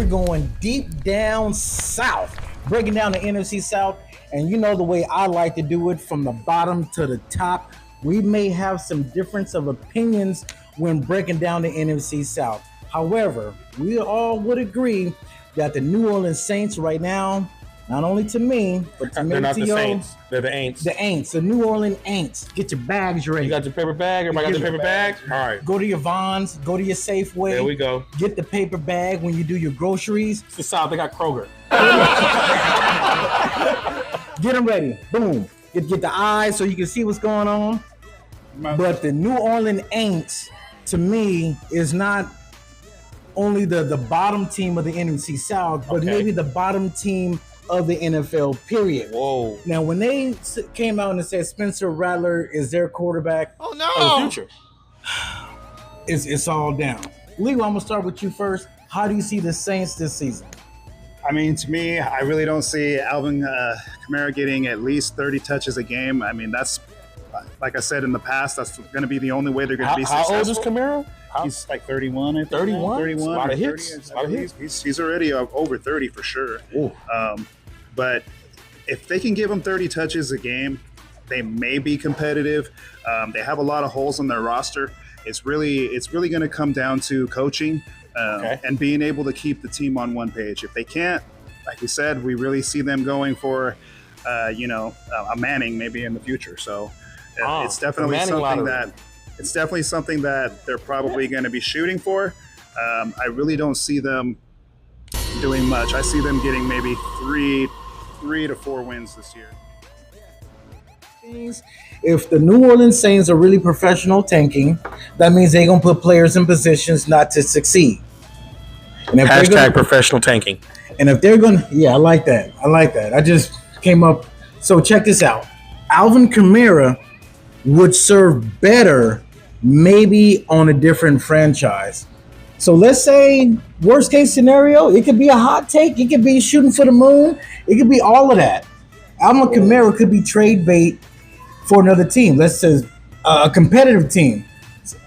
We're going deep down south, breaking down the NFC South. And you know the way I like to do it, from the bottom to the top. We may have some difference of opinions when breaking down the NFC South. However, we all would agree that the New Orleans Saints right now, not only to me, but to They're not to the you, Saints. They're the Aints. the Aints, the New Orleans Aints. Get your bags ready. You got your paper bag? Everybody got their paper bags? All right. Go to your Vons, go to your Safeway. There we go. Get the paper bag when you do your groceries. It's the South. They got Kroger. Get them ready. Boom. Get the eyes so you can see what's going on. But the New Orleans Aints, to me, is not only the bottom team of the NFC South, but maybe the bottom team of the NFL, period. Whoa. Now, when they came out and said Spencer Rattler is their quarterback, Oh, no. The future. it's all down. Leo, I'm going to start with you first. How do you see the Saints this season? I mean, to me, I really don't see Alvin Kamara getting at least 30 touches a game. I mean, that's, like I said in the past, that's going to be the only way they're going to be successful. How old is Kamara? He's like 31, I think. 31? 31. A lot of 30. hits. A lot of hits. He's already over 30 for sure. But if they can give him 30 touches a game, they may be competitive. They have a lot of holes on their roster. It's really going to come down to coaching and being able to keep the team on one page. If they can't, like we said, we really see them going for, a Manning maybe in the future. So it's definitely something that they're probably going to be shooting for. I really don't see them doing much. I see them getting maybe three to four wins this year. If the New Orleans Saints are really professional tanking, that means they're going to put players in positions not to succeed. And Hashtag professional tanking. And if they're going to, I like that. I just came up. So check this out. Alvin Kamara would serve better maybe on a different franchise. So let's say worst case scenario, it could be a hot take. It could be shooting for the moon. It could be all of that. Alvin Kamara could be trade bait for another team. Let's say a competitive team.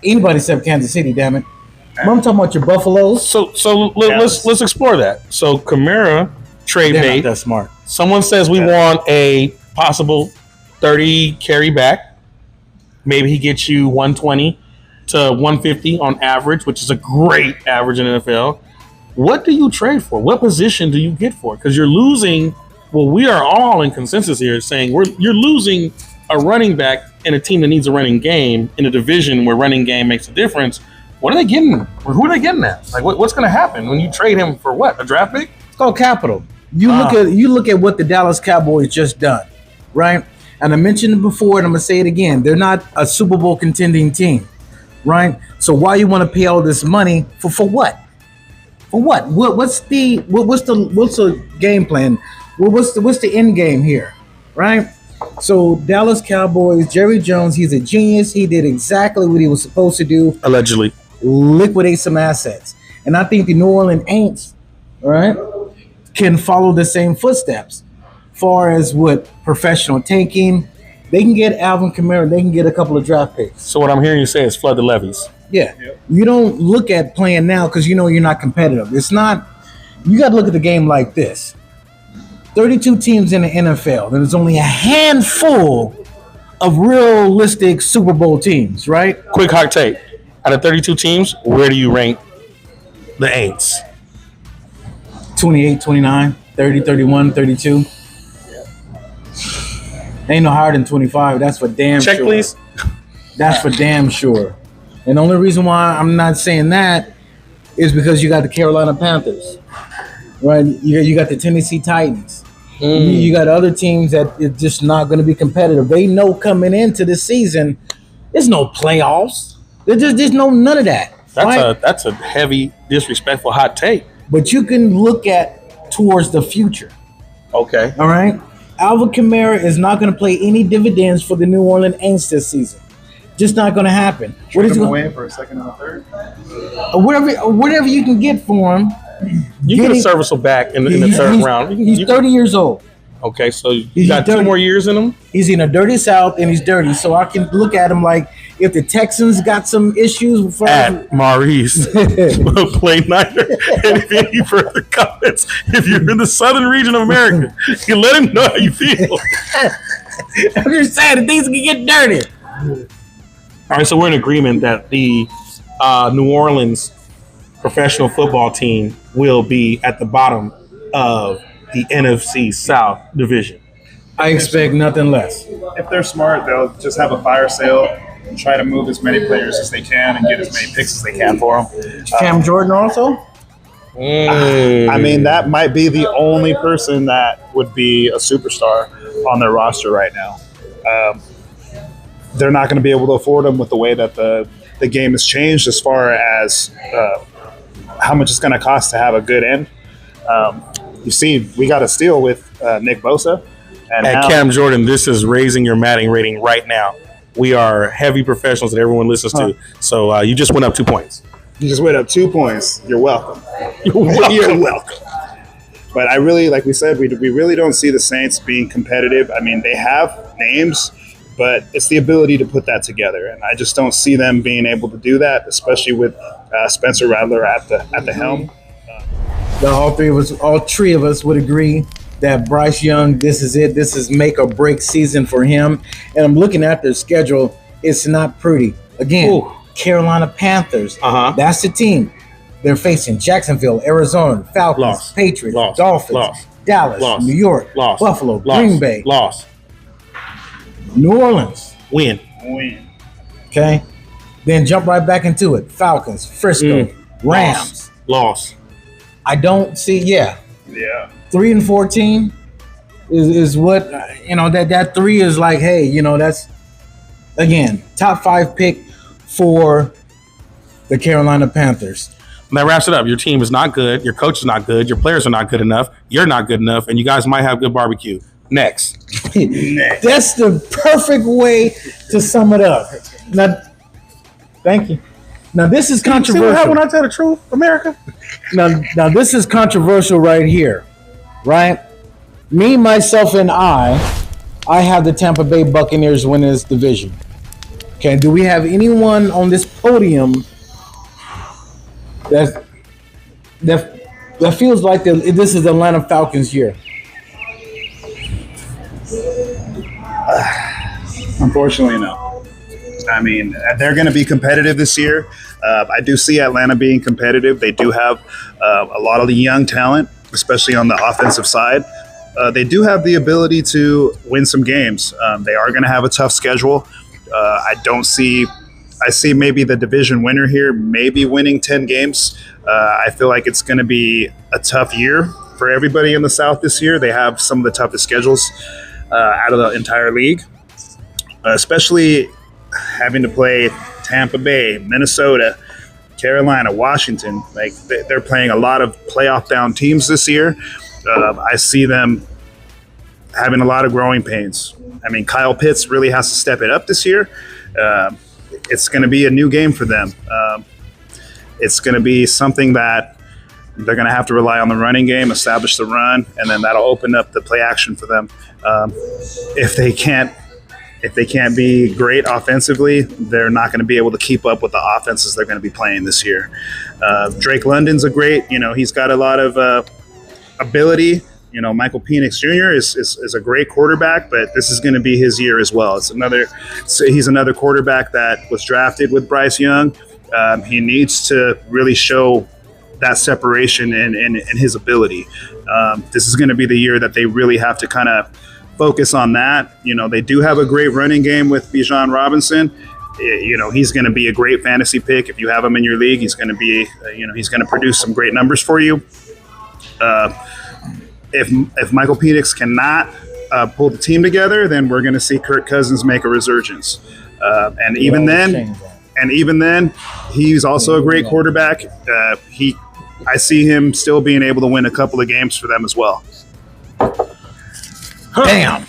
Anybody except Kansas City, damn it. I'm talking about your Buffaloes. So let's explore that. So Kamara trade bait. That's smart. Someone says we want a possible 30 carry back. Maybe he gets you 120 to 150 on average, which is a great average in the NFL. What do you trade for? What position do you get for? Because you're losing. Well, we are all in consensus here saying you're losing a running back in a team that needs a running game in a division where running game makes a difference. What are they getting? Or who are they getting at? Like, what's going to happen when you trade him for what? A draft pick? It's called capital. You look at what the Dallas Cowboys just done, right? And I mentioned it before, and I'm gonna say it again. They're not a Super Bowl contending team, right? So why you want to pay all this money for what? For what? What's the game plan? What's the end game here, right? So Dallas Cowboys, Jerry Jones, he's a genius. He did exactly what he was supposed to do. Allegedly. Liquidate some assets. And I think the New Orleans Aints, right, can follow the same footsteps. Far as what professional tanking, they can get Alvin Kamara, they can get a couple of draft picks. So what I'm hearing you say is flood the levees. Yeah. Yep. You don't look at playing now because you know you're not competitive. It's not, you got to look at the game like this. 32 teams in the NFL. There's only a handful of realistic Super Bowl teams, right? Quick hot take. Out of 32 teams, where do you rank the Aints? 28, 29, 30, 31, 32. Ain't no higher than 25. That's for damn sure. Check, please. That's for damn sure. And the only reason why I'm not saying that is because you got the Carolina Panthers, right? You got the Tennessee Titans. You got other teams that are just not going to be competitive. They know coming into the season, there's no playoffs. There's none of that. That's a heavy, disrespectful hot take. But you can look at towards the future. Okay. All right. Alvin Kamara is not going to play any dividends for the New Orleans Saints this season. Just not going to happen. What is going for a second and a third? Whatever you can get for him. You get a serviceable back in the third round. He's 30 years old. Okay, so you He's got dirty. 2 more years in him. He's in a dirty South and he's dirty. So I can look at him like if the Texans got some issues for At Maurice Play Nighter. And if any further comments, if you're in the southern region of America, you let him know how you feel. I'm just saying that things can get dirty. All right, so we're in agreement that the New Orleans professional football team will be at the bottom of the NFC South division. I expect nothing less. If they're smart, they'll just have a fire sale and try to move as many players as they can and get as many picks as they can for them. Cam Jordan also? I mean, that might be the only person that would be a superstar on their roster right now. They're not going to be able to afford them with the way that the game has changed as far as how much it's going to cost to have a good end. You see, we got a steal with Nick Bosa. And At now, Cam Jordan, this is raising your Madden rating right now. We are heavy professionals that everyone listens to. So you just went up 2 points. you just went up 2 points. You're welcome. You're welcome. You're welcome. But I really, like we said, we really don't see the Saints being competitive. I mean, they have names, but it's the ability to put that together. And I just don't see them being able to do that, especially with Spencer Rattler at the helm. All three of us would agree that Bryce Young, this is it. This is make or break season for him. And I'm looking at their schedule. It's not pretty. Again, Ooh. Carolina Panthers. That's the team. They're facing Jacksonville, Arizona, Falcons, Loss. Patriots, Loss. Dolphins, Loss. Dallas, Loss. New York, Loss. Buffalo, Loss. Green Bay, Loss. New Orleans. Win. Okay. Then jump right back into it. Falcons, Frisco, Rams. Loss. I don't see, Yeah. 3-14 is what, that 3 is like, hey, that's, again, top 5 pick for the Carolina Panthers. And that wraps it up. Your team is not good. Your coach is not good. Your players are not good enough. You're not good enough. And you guys might have good barbecue. Next. That's the perfect way to sum it up. Now, thank you. Now, this is controversial. See what happened when I tell the truth, America? Now, this is controversial right here, right? Me, myself, and I have the Tampa Bay Buccaneers winning this division. Okay, do we have anyone on this podium that feels like this is the Atlanta Falcons year? Unfortunately, no. I mean, they're going to be competitive this year. I do see Atlanta being competitive. They do have a lot of the young talent, especially on the offensive side. They do have the ability to win some games. They are going to have a tough schedule. I see maybe the division winner here maybe winning 10 games. I feel like it's going to be a tough year for everybody in the South this year. They have some of the toughest schedules out of the entire league, especially having to play Tampa Bay, Minnesota, Carolina, Washington. Like they're playing a lot of playoff bound teams this year. I see them having a lot of growing pains. I mean, Kyle Pitts really has to step it up this year. It's going to be a new game for them. It's going to be something that they're going to have to rely on the running game, establish the run, and then that'll open up the play action for them. If they can't be great offensively, they're not going to be able to keep up with the offenses they're going to be playing this year. Drake London's he's got a lot of ability. Michael Penix Jr. is a great quarterback, but this is going to be his year as well. He's another quarterback that was drafted with Bryce Young. He needs to really show that separation in his ability. This is going to be the year that they really have to kind of focus on that. They do have a great running game with Bijan Robinson. He's going to be a great fantasy pick. If you have him in your league, he's going to be, he's going to produce some great numbers for you. If Michael Penix cannot pull the team together, then we're going to see Kirk Cousins make a resurgence. And even then, he's also a great quarterback. I see him still being able to win a couple of games for them as well. Damn.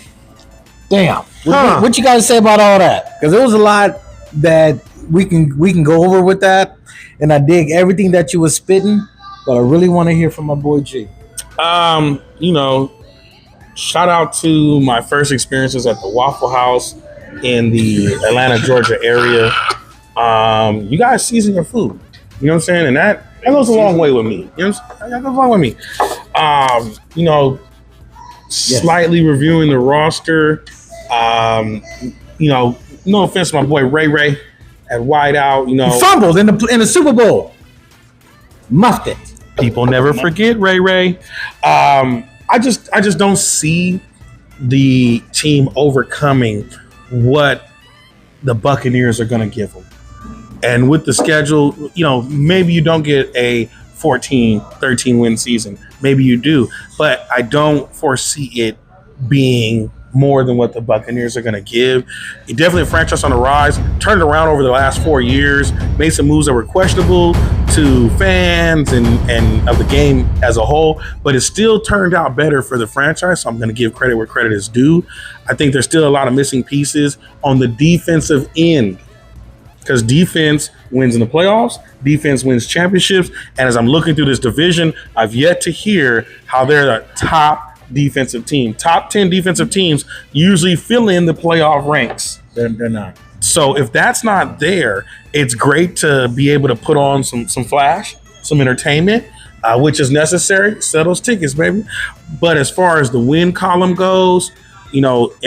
What you guys say about all that? Because there was a lot that we can go over with that, and I dig everything that you were spitting, but I really want to hear from my boy G. shout out to my first experiences at the Waffle House in the Atlanta, Georgia area. You guys season your food. You know what I'm saying? And that goes a long way with me. You know what I'm saying? That goes a long way with me. Slightly reviewing the roster. No offense to my boy Ray at wideout. He fumbled in the Super Bowl. Muffed it. People never forget Ray. I just don't see the team overcoming what the Buccaneers are going to give them. And with the schedule, maybe you don't get a 14, 13 win season. Maybe you do. But I don't foresee it being more than what the Buccaneers are going to give. Definitely a franchise on the rise. Turned around over the last 4 years. Made some moves that were questionable to fans and of the game as a whole. But it still turned out better for the franchise. So I'm going to give credit where credit is due. I think there's still a lot of missing pieces on the defensive end. Because defense wins in the playoffs, defense wins championships, and as I'm looking through this division, I've yet to hear how they're the top defensive team. Top 10 defensive teams usually fill in the playoff ranks. They're not. So if that's not there, it's great to be able to put on some flash, some entertainment, which is necessary. Sell those tickets, baby. But as far as the win column goes, in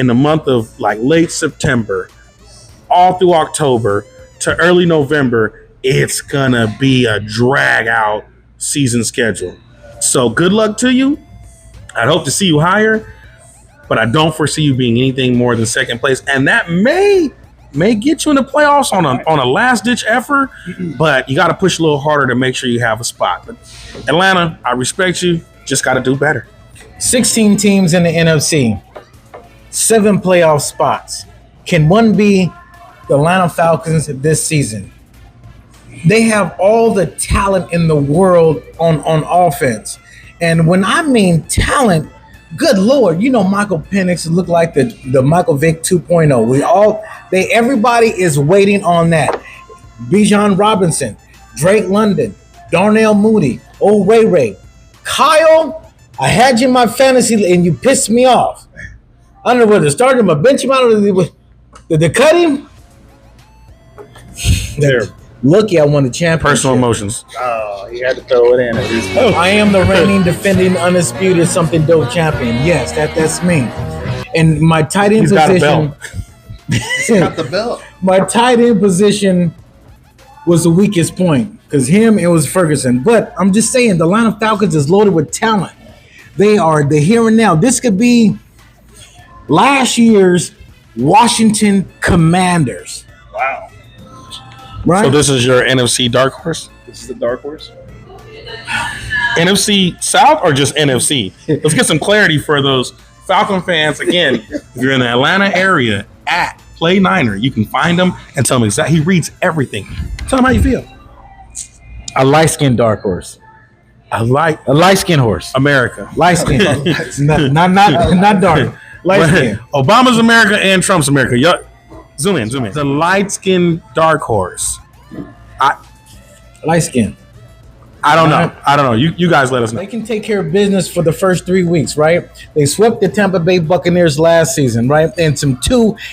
the month of like late September, all through October, to early November, it's gonna be a drag out season schedule. So good luck to you. I'd hope to see you higher, but I don't foresee you being anything more than second place. And that may get you in the playoffs on a last ditch effort, but you got to push a little harder to make sure you have a spot. But Atlanta, I respect you. Just got to do better. 16 teams in the NFC, 7 playoff spots. Can one be the Atlanta Falcons this season? They have all the talent in the world on offense. And when I mean talent, good Lord, Michael Penix looked like the Michael Vick 2.0. Everybody is waiting on that. Bijan Robinson, Drake London, Darnell Mooney, Ray. Kyle, I had you in my fantasy and you pissed me off. I don't know whether to start him or bench him out or did they cut him? There. Lucky I won the championship. Personal emotions. Oh, he had to throw it in at least. I am the reigning, defending, undisputed something dope champion. Yes, that's me. And my tight end position. Got the belt. My tight end position was the weakest point because it was Ferguson. But I'm just saying, the Atlanta Falcons is loaded with talent. They are the here and now. This could be last year's Washington Commanders. Wow. Right? So this is your NFC dark horse? This is the dark horse? NFC South or just NFC? Let's get some clarity for those Falcon fans. Again, if you're in the Atlanta area, at Play Niner, you can find him and tell him exactly. He reads everything. Tell him how you feel. A light-skinned dark horse. A light-skinned horse. America. Light-skinned. not dark. Light-skinned. Obama's America and Trump's America. Zoom in. The light-skinned dark horse. Light-skinned. I don't know. You guys let us know. They can take care of business for the first 3 weeks, right? They swept the Tampa Bay Buccaneers last season, right? And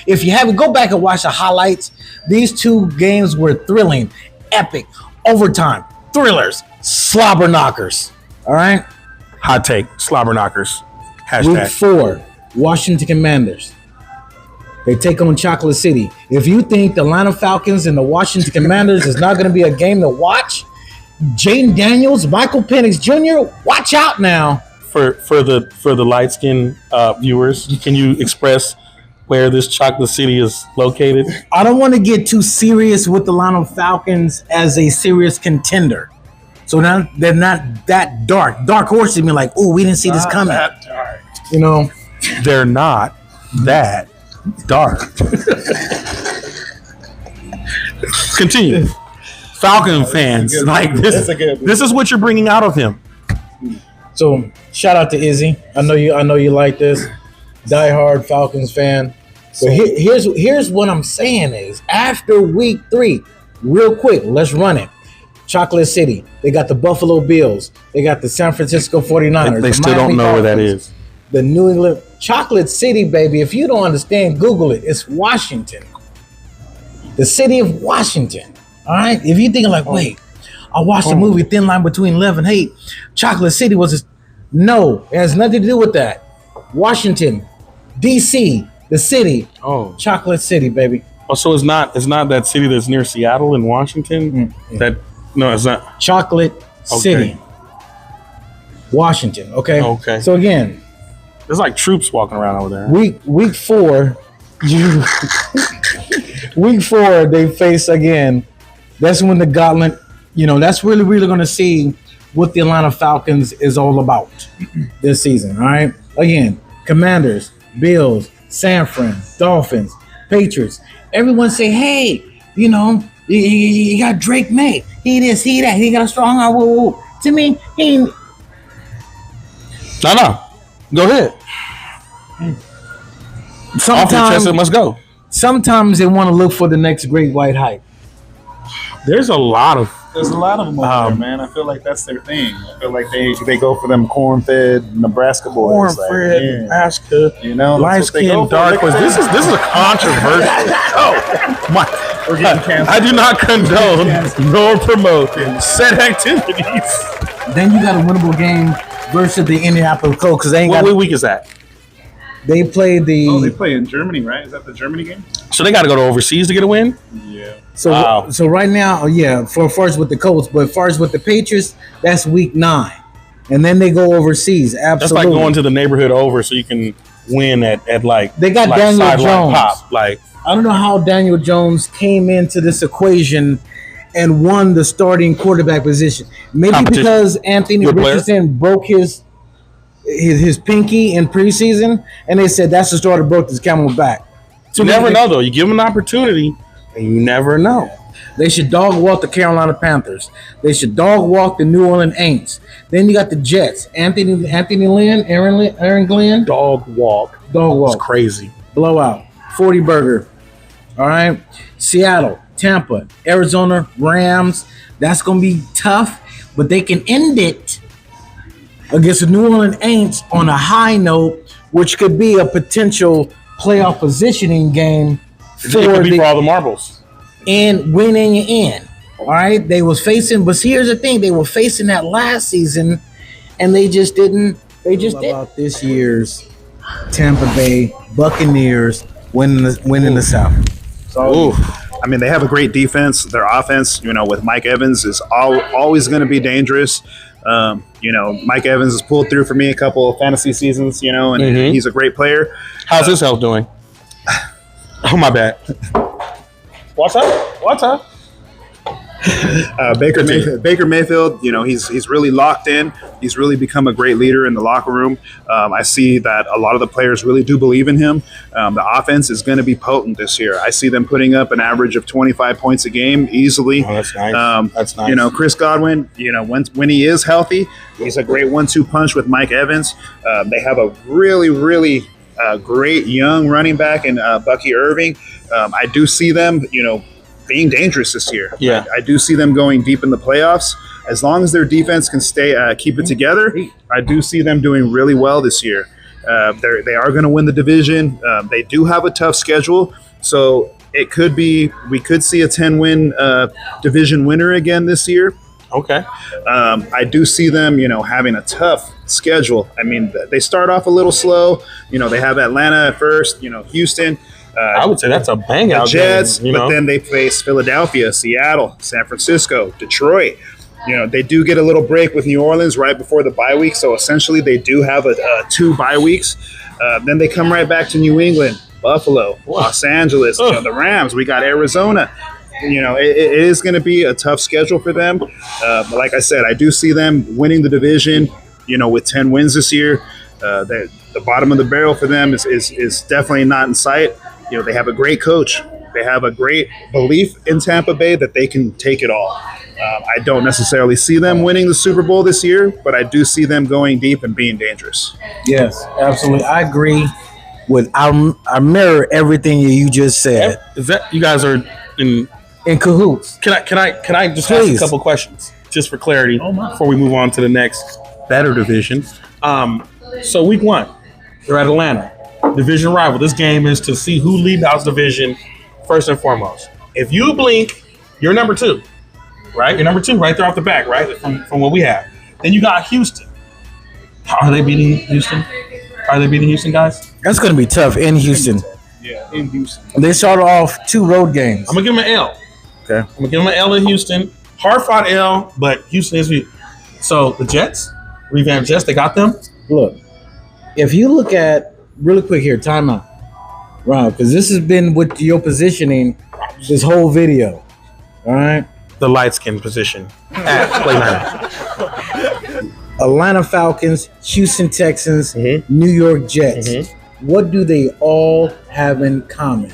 if you haven't, go back and watch the highlights. These 2 games were thrilling, epic, overtime, thrillers, slobber knockers. All right? Hot take, slobber knockers. Hashtag. Week 4, Washington Commanders. They take on Chocolate City. If you think the Atlanta Falcons and the Washington Commanders is not going to be a game to watch, Jaden Daniels, Michael Penix Jr., watch out now. For the light skinned viewers, can you express where this Chocolate City is located? I don't want to get too serious with the Atlanta Falcons as a serious contender. So now they're not that dark. Dark horses be like, oh, we didn't see this coming. That dark. They're not that dark. Continue. Falcon fans, like this is what you're bringing out of him. So shout out to Izzy. I know you like this. Diehard Falcons fan. But here's what I'm saying is after week 3, real quick, let's run it. Chocolate City. They got the Buffalo Bills. They got the San Francisco 49ers. They still don't know where that is. the New England Chocolate City, baby. If you don't understand, Google it. It's Washington. The city of Washington. All right? If you're thinking like, wait, I watched the movie Thin Line Between Love and Hate. Chocolate City was no, it has nothing to do with that. Washington, D.C., the city. Oh. Chocolate City, baby. Oh, so it's not that city that's near Seattle in Washington? No, it's not. Chocolate City. Washington, okay? Okay. So again, there's like troops walking around over there. Week 4, week 4 they face again. That's when the gauntlet, that's really going to see what the Atlanta Falcons is all about this season, all right? Again, Commanders, Bills, San Fran, Dolphins, Patriots. Everyone say, hey, you got Drake May. He this, he that. He got a strong arm. Woo, woo. To me, he ain't. No. Go ahead. Off your chest, it must go. Sometimes they want to look for the next great white hype. There's a lot of them over there, man. I feel like that's their thing. I feel like they go for them corn-fed Nebraska boys. Corn-fed Nebraska, light skin, dark horse. This is a controversial. We're getting canceled. I do not condone nor promote said activities. Then you got a winnable game versus the Indianapolis Colts because they ain't got. What week is that? They play the. Oh, they play in Germany, right? Is that the Germany game? So they got to go to overseas to get a win. Yeah. So right now, for first with the Colts, but first with the Patriots, that's week 9, and then they go overseas. Absolutely, that's like going to the neighborhood over so you can win at like. They got Daniel Jones. Pop, like I don't know how Daniel Jones came into this equation and won the starting quarterback position. Maybe because Anthony Richardson broke his pinky in preseason, and they said that's the starter broke his camel's back. You never know though. You give them an opportunity. And you never know. They should dog walk the Carolina Panthers. They should dog walk the New Orleans Saints. Then you got the Jets. Anthony Lynn, Aaron Glenn. Dog walk. It's crazy. Blowout. 40 burger. All right. Seattle, Tampa, Arizona, Rams. That's going to be tough, but they can end it against the New Orleans Saints on a high note, which could be a potential playoff positioning game. It could be for all the marbles. And winning in. All right. They was facing, but here's the thing. They were facing that last season, and they just didn't. They just didn't. About this year's Tampa Bay Buccaneers winning the South. So, I mean, they have a great defense. Their offense, with Mike Evans, is always going to be dangerous. Mike Evans has pulled through for me a couple of fantasy seasons, and he's a great player. How's his health doing? Oh, my bad. What's up? Baker Mayfield, he's really locked in. He's really become a great leader in the locker room. I see that a lot of the players really do believe in him. The offense is going to be potent this year. I see them putting up an average of 25 points a game easily. Oh, that's nice. That's nice. Chris Godwin, when he is healthy, he's a great 1-2 punch with Mike Evans. They have a really, really great young running back in Bucky Irving. I do see them, being dangerous this year. Yeah, I do see them going deep in the playoffs. As long as their defense can keep it together, I do see them doing really well this year. They are going to win the division. They do have a tough schedule, so we could see a 10-win division winner again this year. Okay. I do see them, having a tough schedule. I mean, they start off a little slow. They have Atlanta at first, Houston. I would say that's a bang out Jets, game, but then they face Philadelphia, Seattle, San Francisco, Detroit. They do get a little break with New Orleans right before the bye week, so essentially they do have 2 bye weeks. Then they come right back to New England, Buffalo, Los Angeles, the Rams. We got Arizona. It is going to be a tough schedule for them. But like I said, I do see them winning the division, with 10 wins this year. The bottom of the barrel for them is definitely not in sight. They have a great coach. They have a great belief in Tampa Bay that they can take it all. I don't necessarily see them winning the Super Bowl this year, but I do see them going deep and being dangerous. Yes, absolutely. I agree with. I mirror everything you just said. Is that you guys are in cahoots? Can I just ask a couple questions just for clarity before we move on to the next better division? So week 1, They're at Atlanta. Division rival. This game is to see who leads out division first and foremost. If you blink, you're number 2, right? You're number 2 right there off the back, right? From what we have. Then you got Houston. Are they beating Houston? Are they beating Houston, guys? That's going to be tough in Houston. Yeah, in Houston. They started off 2 road games. I'm going to give them an L. Okay. I'm going to give them an L in Houston. Hard-fought L, but Houston is... So, the Jets, revamped Jets, they got them? Look, if you look at, really quick here, timeout. Right, because this has been with your positioning this whole video. All right? The light-skin position at Play 9. Atlanta Falcons, Houston Texans, New York Jets. What do they all have in common?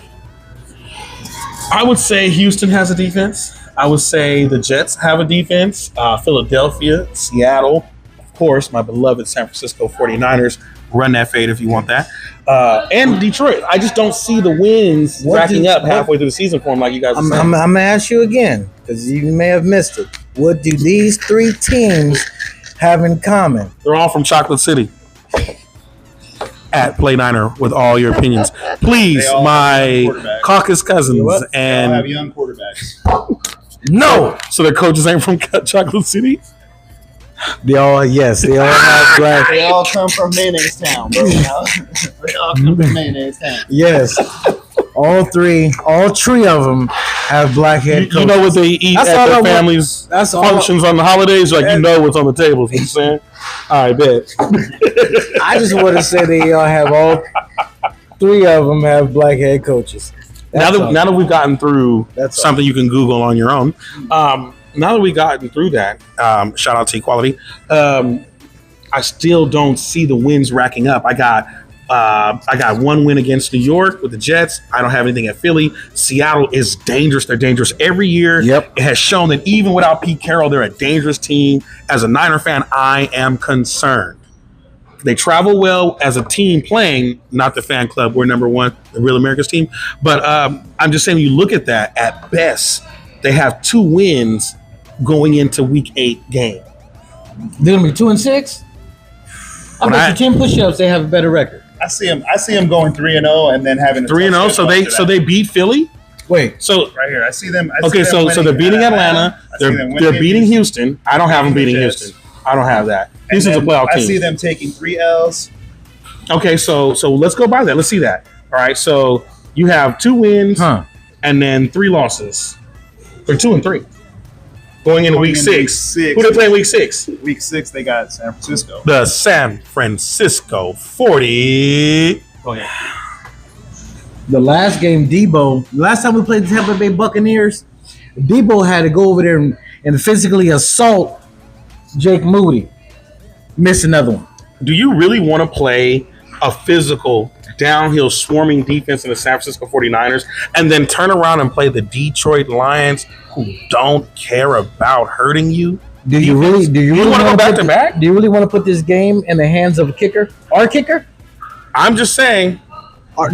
I would say Houston has a defense. I would say the Jets have a defense. Philadelphia, Seattle, of course, my beloved San Francisco 49ers. Run that fade if you want that. And Detroit. I just don't see the wins racking up halfway through the season for them like you guys are saying. I'm going to ask you again, because you may have missed it. What do these 3 teams have in common? They're all from Chocolate City. At Play Niner with all your opinions. Please, my caucus cousins They all and have young quarterbacks. no. So their coaches ain't from Chocolate City? They all have black. They all come from Mayonnaise Town, bro. They all come from Mayonnaise Town. Yes. all three of them have black head coaches. You know what they eat That's at all their I want. families' That's all functions on the holidays? Like, you know what's on the table. You know what I'm saying? All right, bet. I just want to say they all have all 3 of them have black head coaches. Now that we've gotten through something you can Google on your own, now that we've gotten through that, shout out to Equality, I still don't see the wins racking up. I got 1 win against New York with the Jets. I don't have anything at Philly. Seattle is dangerous. They're dangerous every year. Yep. It has shown that even without Pete Carroll, they're a dangerous team. As a Niner fan, I am concerned. They travel well as a team playing, not the fan club. We're number 1, the Real America's team. But I'm just saying, when you look at that, at best, they have 2 wins going into Week 8 game. They're going to be 2-6? I bet you 10 push-ups, they have a better record. I see them going 3-0 and then having 3-0. So they beat Philly. Wait. So right here, I see them. So they're beating Atlanta. They're beating Houston. I don't have them beating Houston. I don't have that. Houston's a playoff team. I see them taking 3 L's. Okay, so let's go by that. Let's see that. All right, so you have 2 wins and then 3 losses. They're 2-3. Going into week 6. Who they play in week 6? Week 6, they got San Francisco. The San Francisco 40. Go ahead. The last game, last time we played the Tampa Bay Buccaneers, Debo had to go over there and physically assault Jake Moody. Missed another one. Do you really want to play a physical, downhill, swarming defense in the San Francisco 49ers and then turn around and play the Detroit Lions, who don't care about hurting you? Do you really want to go back to back? Do you really want to put this game in the hands of a kicker? Our kicker? I'm just saying.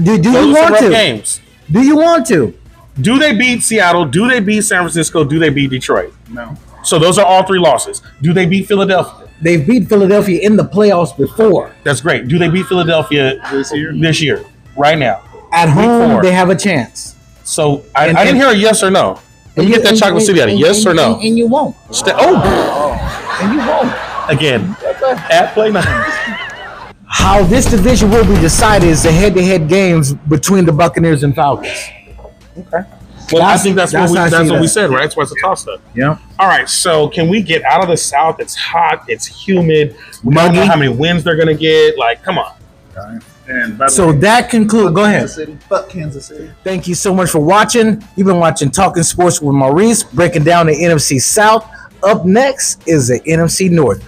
Do you want to? Games. Do you want to? Do they beat Seattle? Do they beat San Francisco? Do they beat Detroit? No. So those are all 3 losses. Do they beat Philadelphia? They've beat Philadelphia in the playoffs before. That's great. Do they beat Philadelphia this year? Right now. At home, they have a chance. So I didn't hear a yes or no. Let me get that Chocolate City out of yes or no. And you won't. And you won't. Again, at Play 9. How this division will be decided is the head-to-head games between the Buccaneers and Falcons. Okay. Well, I think that's what we said, right? That's why it's a toss-up. Yeah. All right, so can we get out of the South? It's hot. It's humid. We don't know how many wins they're going to get. Like, come on. All right. And so that concludes. Go ahead. Fuck Kansas City. Thank you so much for watching. You've been watching Talking Sports with Maurice, breaking down the NFC South. Up next is the NFC North.